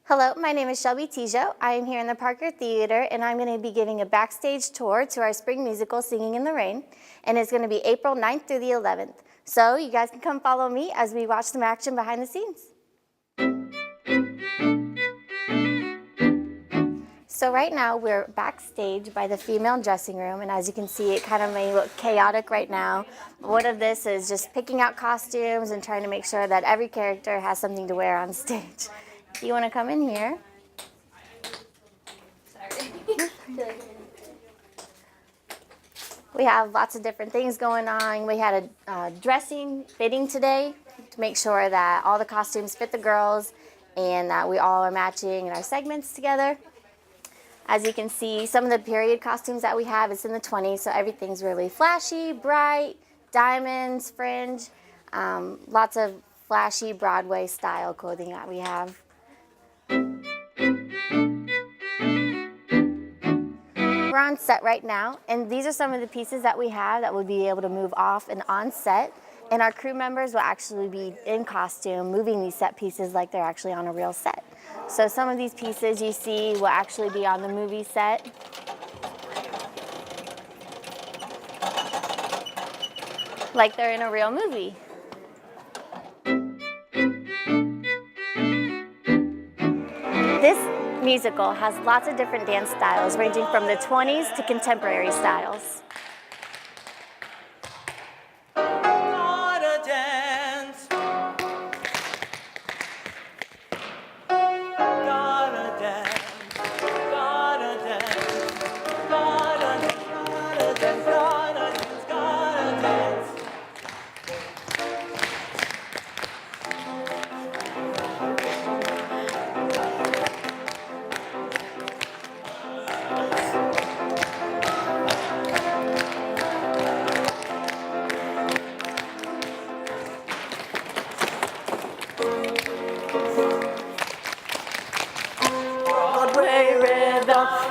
Hello, my name is Shelby Tijo. I am here in the Parker Theater, and I'm going to be giving a backstage tour to our spring musical, Singing in the Rain, and it's going to be April 9th through the 11th. So you guys can come follow me as we watch some action behind the scenes. So right now we're backstage by the female dressing room, and as you can see, it kind of may look chaotic right now. What of this is just picking out costumes and trying to make sure that every character has something to wear on stage. You want to come in here? Sorry. We have lots of different things going on. We had a dressing fitting today to make sure that all the costumes fit the girls and that we all are matching in our segments together. As you can see, some of the period costumes that we have, it's in the 20s, so everything's really flashy, bright, diamonds, fringe, lots of flashy Broadway style clothing that we have. We're on set right now, and these are some of the pieces that we have that we'll be able to move off and on set. And our crew members will actually be in costume, moving these set pieces like they're actually on a real set. So some of these pieces you see will actually be on the movie set. Like they're in a real movie. This musical has lots of different dance styles, ranging from the 20s to contemporary styles.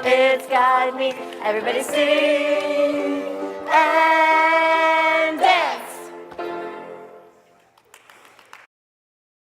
It's got me, everybody sing, and